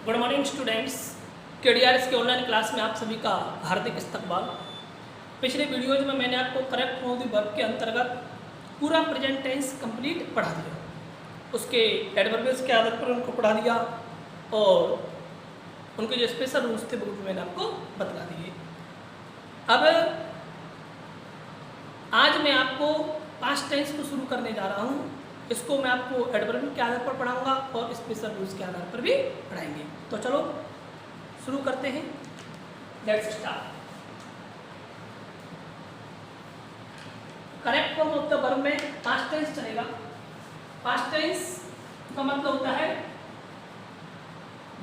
Good morning students, KDRS के online class में आप सभी का हार्दिक इस्तकबाल। पिछले वीडियोज में मैंने आपको करेक्ट फ्रॉम द वर्ब के अंतर्गत पूरा प्रेजेंट टेंस कंप्लीट पढ़ा दिया, उसके एडवर्बियल्स के आधार पर उनको पढ़ा दिया और उनके जो स्पेशल रूल्स थे वो भी मैंने आपको बता दिए। अब आज मैं आपको पास्ट टेंस को शुरू करने जा रहा हूँ। इसको मैं आपको एडवर्बियल के आधार पर पढ़ाऊंगा और स्पेशल रूल्स के आधार पर भी पढ़ाएंगे। तो चलो शुरू करते हैं। Let's start. Correct form of the verb में पास्ट टेंस चलेगा। पास्ट टेंस का मतलब होता है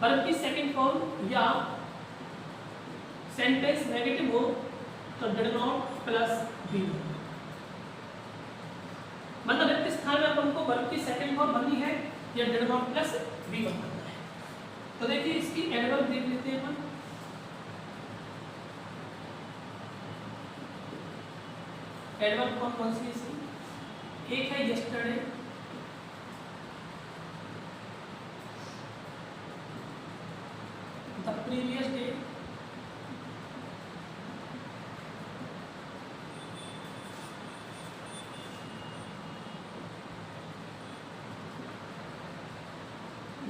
वर्ब की सेकंड फॉर्म या सेंटेंस नेगेटिव हो तो डिड नॉट प्लस बी, मतलब रिक्त स्थान में अपन को वर्ब की सेकंड फॉर्म बननी है या डिड नॉट प्लस बी बनना है। तो देखिए इसकी एडवर्ब देख लेते हैं अपन। एडवर्ब कौन कौन सी है इसकी? एक है yesterday, the previous day,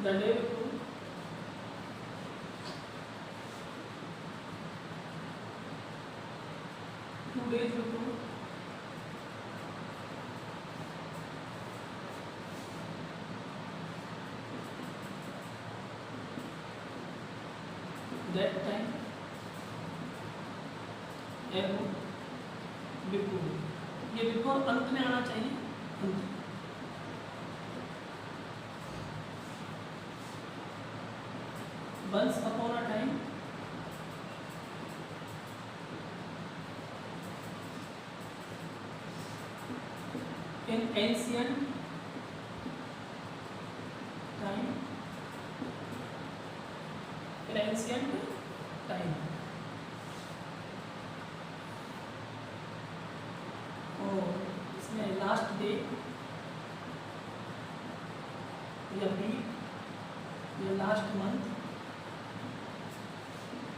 the day before, two days before, that time, ago, before। ये बिफोर अंत में आना चाहिए, अंत। Once upon a time, in ancient time, in ancient time, और इसमें लास्ट डे या वीक या लास्ट मंथ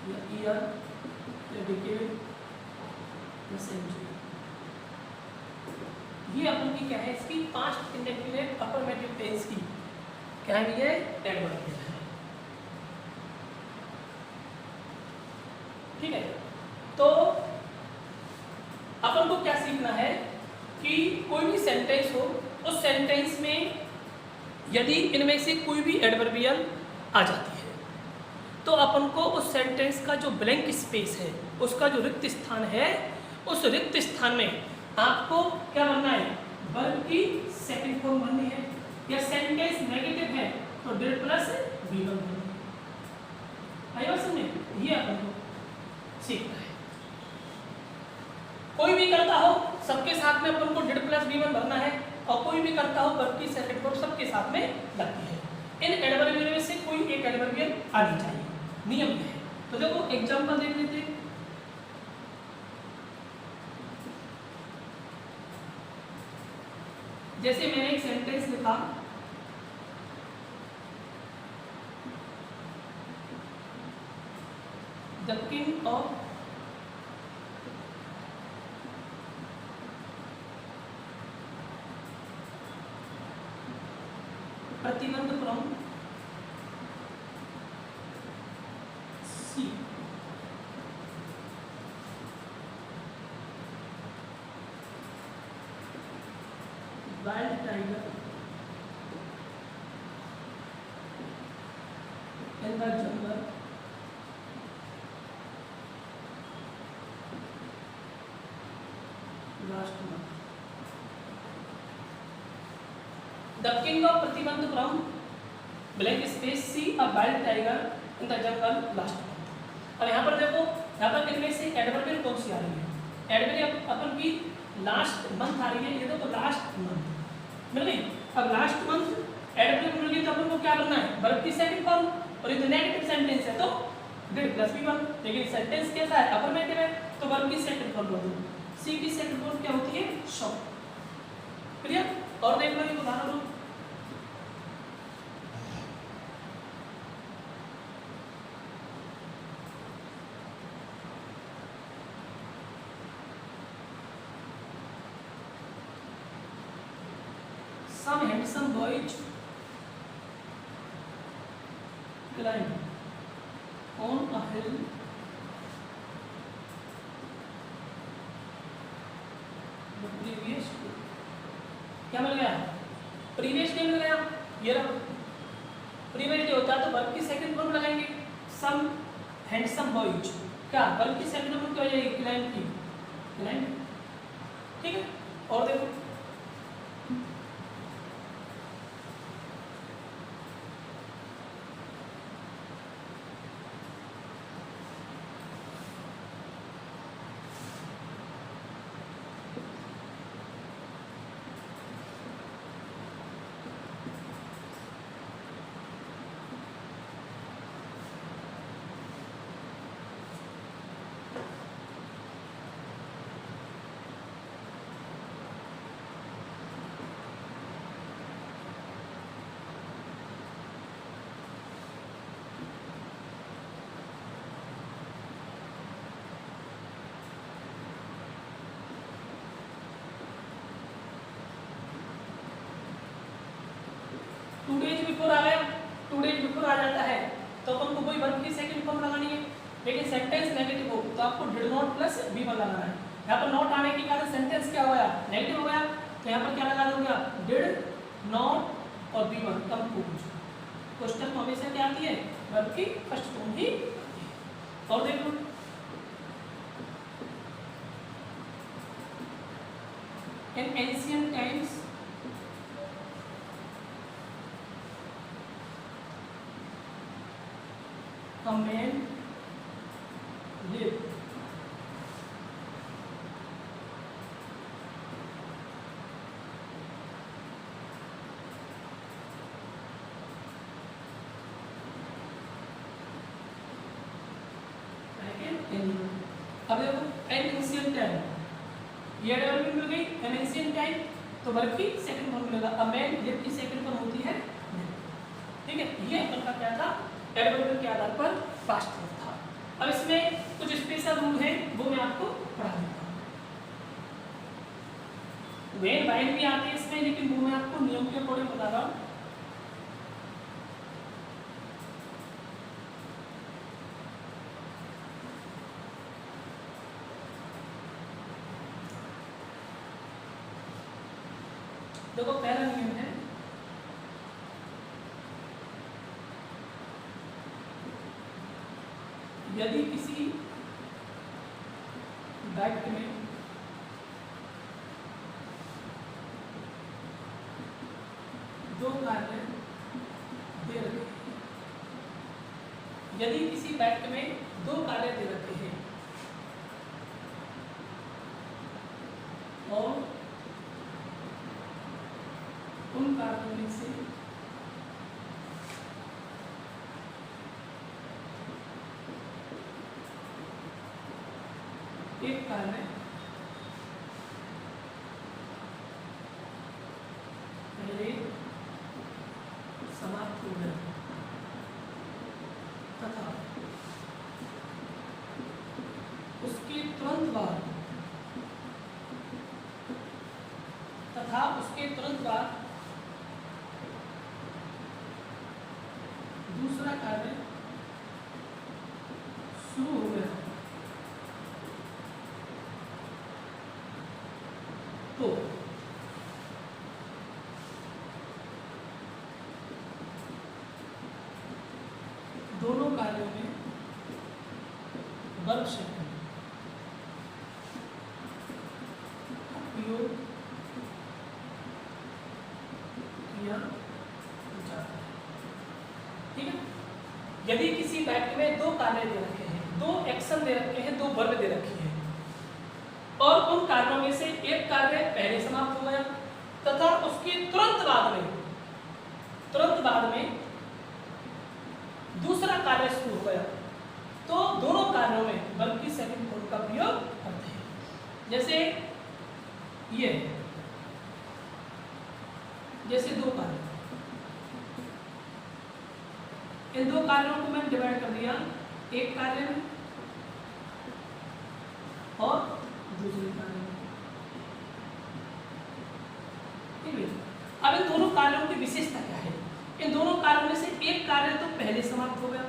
या ईयर या डिकेड या सेंचुरी, ये अपन की क्या है? इसकी पास्ट इंडेफिनिट अफर्मेटिव टेंस की क्या है? ये एडवर्ब है। ठीक है, तो अपन को क्या सीखना है कि कोई भी सेंटेंस हो, उस सेंटेंस में यदि इनमें से कोई भी एडवर्बियल आ जाती है तो अपन को उस सेंटेंस का जो ब्लैंक स्पेस है, उसका जो रिक्त स्थान है, उस रिक्त स्थान में आपको क्या बनना है? वर्ब की सेकंड फॉर्म बननी है। या सेंटेंस नेगेटिव है तो डिड प्लस बी बनना है। आई बात समझे? ये अपन को सीखना है। कोई भी करता हो सबके साथ में अपन को डिड प्लस बी भरना है, और कोई भी करता हो वर्ब की सेकंड फॉर्म सबके साथ में लगती है। इन एडवर्बियल में से कोई एक एडवर्बियल आनी चाहिए, नियम है। तो देखो एग्जांपल देख लेते हैं। जैसे मैंने एक सेंटेंस लिखा, द किंग ऑफ प्रतिबंध from see, wild tiger in the jungle, last month. The king of प्रतिबंध from blank space see a wild tiger in the jungle last month. अब यहाँ पर देखो, यहाँ पर इनमें से एडवर्बियल कौन सी आ रही है? एडवर्बियल अपन की लास्ट मंथ आ रही है। ये देखो लास्ट मंथ मिल गई। अब लास्ट मंथ एडवर्बियल मिल गई तो अपन को क्या बनना है? वर्ब की सेकंड फॉर्म, और ये तो नेगेटिव सेंटेंस है तो डिड प्लस बी वन। लेकिन सेंटेंस कैसा है? अफर्मेटिव है तो वर्ब की सेकंड फॉर्म बोल दो। सी की सेकंड फॉर्म क्या होती है? शॉर्ट। क्लियर? और देख लो ये उदाहरण लो। some handsome boys climb on a hill the previous day. क्या मिल गया? प्रीवियस डे मिल गया। ये रहा प्रीवियस डे होता है तो वर्ब की सेकंड फॉर्म लगाएंगे सम हैंडसम बॉयज। क्या वर्ब की सेकंड फॉर्म क्या हो जाएगी? क्लाइंब की, क्लाइंब। ठीक है, और देखो टू डेज बिफोर आ गया, टू डेज बिफोर आ जाता है तो अपन को कोई वर्ब की सेकंड फॉर्म लगानी है। लेकिन सेंटेंस नेगेटिव हो तो आपको did not plus B one लगाना है। यहाँ पर नॉट आने के कारण सेंटेंस क्या हो गया? नेगेटिव हो गया। तो यहाँ पर क्या लगा दोगे आप? डिड नॉट और बी वन कंपोज। क्वेश्चन हमेशा क्या आती है? वर्ब की फर्स्ट फॉर्म ही आती है। और देखो इन ancient times a man lived अब देखो एन एंशिएंट टाइम, ये डेवलपमेंट मिल गई एन एंशिएंट टाइम तो वर्ब की सेकंड फॉर्म मिलेगा। अ मैन लिव की सेकंड फॉर्म होती है। ठीक है, ये अपन का क्या था? एडवर्ब के आधार पर पास्ट टेंस था। अब इसमें कुछ स्पेशल रूल हैं वो मैं आपको पढ़ा देता हूँ। वेन वाइन भी आती है इसमें, लेकिन वो मैं आपको नियम के अकॉर्डिंग बता रहा हूँ। देखो पहला नियम है यदि किसी वाक्य में दो कार्य दे रखे हैं, यदि किसी वाक्य में दो कार्य दे रखे हैं और उन कार्यों में से एक कार्य पहले समाप्त हो गया तथा उसके तुरंत बाद दूसरा कार्य शुरू हो गया तो दोनों कार्यों में वर्ब शब्द उपयोग किया जाता है। ठीक है, यदि किसी वाक्य में दो कार्य दे रखे हैं, दो एक्शन दे रखे हैं, दो वर्ब दे रखी है और उन कार्यों में से एक कार्य पहले समाप्त हो गया तथा उसके तुरंत बाद में दूसरा कार्य शुरू हो गया तो दोनों कार्यों में वर्ब की सेकंड फॉर्म का प्रयोग करते हैं। जैसे दो कार्य, इन दो कार्यों को मैंने डिवाइड कर दिया एक कार्य में और दूसरे कार्य में। अब इन दोनों कार्यों की विशेषता क्या है? इन दोनों कार्यों में से एक कार्य तो पहले समाप्त हो गया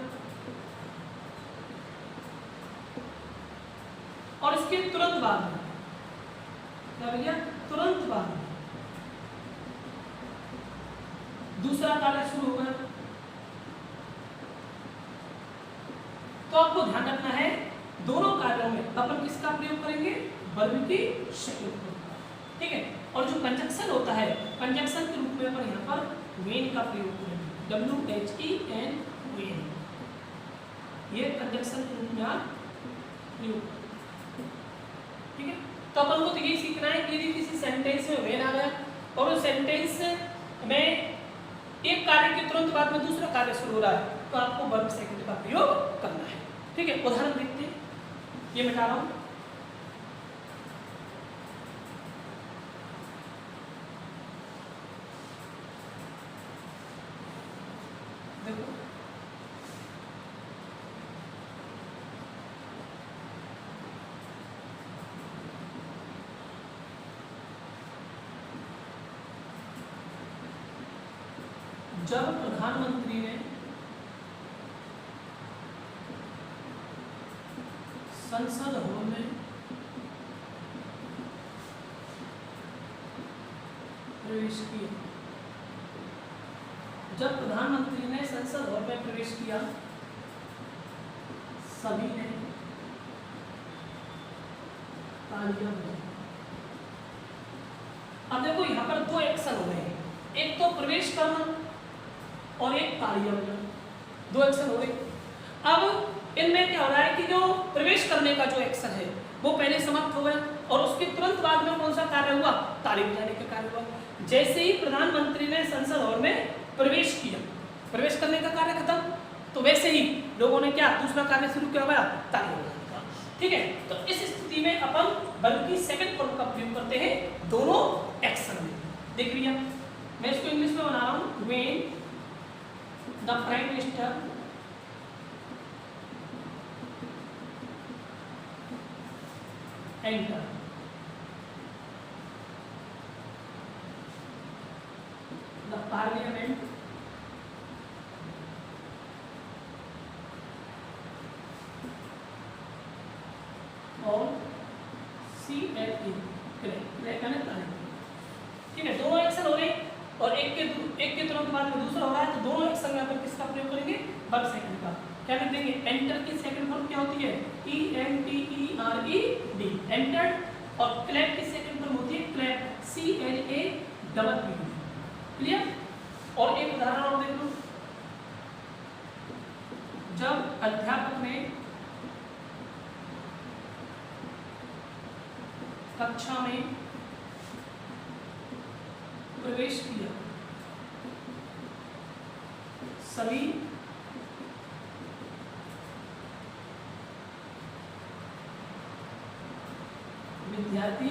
और इसके तुरंत बाद में क्या भैया, तुरंत बाद में दूसरा कार्य शुरू हो गया। तो आपको ध्यान रखना है दोनों कार्यों में अपन किसका प्रयोग करेंगे? वर्ब की शक्ल का, ठीक है। और जो कंजक्शन होता है, कंजक्शन के रूप में अपन यहाँ पर वेन का प्रयोग करेंगे, WHEN, वेन। ये कंजक्शन के रूप में आप प्रयोग करेंगे, ठीक है। तो अपन को तो ये सीखना है कि यदि किसी सेंटेंस में वेन आ गया और उस सेंटेंस में एक कार्य के तुरंत बाद में दूसरा कार्य शुरू हो रहा है, तो आपको वर्ब सेकंड का प्रयोग करना है, ठीक है। उदाहरण देखते हैं, ये मिटा रहा हूं। देखो जब प्रधानमंत्री ने संसद भवन में प्रवेश किया, जब प्रधानमंत्री ने संसद भवन में प्रवेश किया, सभी ने तालियां बजाई। अब देखो यहाँ पर दो एक्शन हो गए हैं, एक तो प्रवेश करना और एक तालियां बजाना, दो एक्शन हो गए। अब इनमें क्या हो रहा है कि जो प्रवेश करने का जो एक्शन है वो पहले समाप्त हो गया और उसके तुरंत बाद में कौन सा कार्य हुआ? ताली बजाने का कार्य हुआ। जैसे ही प्रधानमंत्री ने संसद भवन में प्रवेश किया, प्रवेश करने का कार्य खत्म, तो वैसे ही लोगों ने क्या दूसरा कार्य शुरू किया हुआ? ताली बजाने का, ठीक है। तो इस स्थिति में अपन वर्ब की सेकंड फॉर्म का प्रयोग करते हैं दोनों एक्शन में। देख लिया, मैं इसको इंग्लिश में बना रहा हूं, when the prime minister enter the parliament और CLE, ठीक है। दोनों एक्शन हो गए और एक के तुरंत बाद में दूसरा हो रहा है, तो दोनों एक्शन में अपन किसका प्रयोग करेंगे? वर्ब सेकंड का। क्या लिख देंगे? एंटर की सेकंड फॉर्म क्या होती है? ENTERED, entered. और क्लैप की सेकंड फॉर्म होती है क्लैप, CLAPP। क्लियर? और एक उदाहरण और देख लो, जब अध्यापक ने कक्षा में प्रवेश किया, सभी विद्यार्थी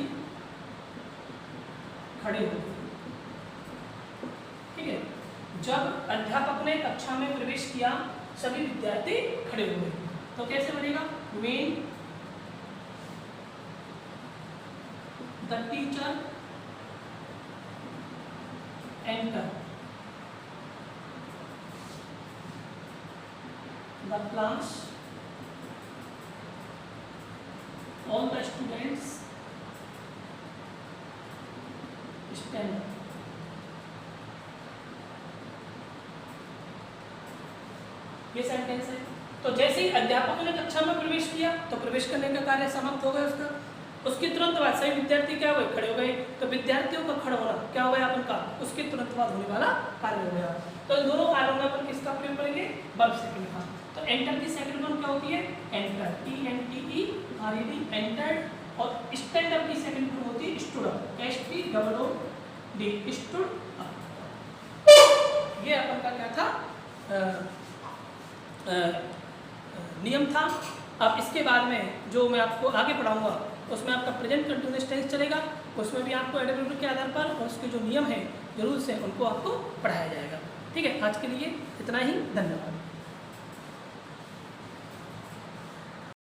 खड़े हो गए, ठीक है। जब अध्यापक ने कक्षा में प्रवेश किया, सभी विद्यार्थी खड़े हो गए, तो कैसे बनेगा? When the teacher enter the class, all the students stand up। ये सेंटेंस है। तो जैसे ही अध्यापक ने कक्षा में प्रवेश किया, तो प्रवेश करने का कार्य समाप्त हो गया उसका। उसके तुरंत बाद सभी विद्यार्थी क्या हुए? खड़े हो गए। तो विद्यार्थियों का खड़ा होना क्या हो गया अपन का? उसके तुरंत बाद होने वाला कार्य हो गया। तो इन दोनों कार्यों में अपन किसका प्रयोग करेंगे? वर्ब सेकंड का। तो एंटर की सेकंड फॉर्म क्या होती है? Enter, ENTERED, entered. और स्टैंड अप की सेकंड फॉर्म होती है stood up, STOOD, stood up. ये अपन का क्या था? नियम था। अब इसके बाद में जो मैं आपको आगे पढ़ाऊंगा उसमें आपका प्रेजेंट कंटिन्यूअस टेंस चलेगा, उसमें भी आपको एडवर्ब के आधार पर और उसके जो नियम हैं, जो रूल्स हैं, उनको आपको पढ़ाया जाएगा। ठीक है, आज के लिए इतना ही, धन्यवाद।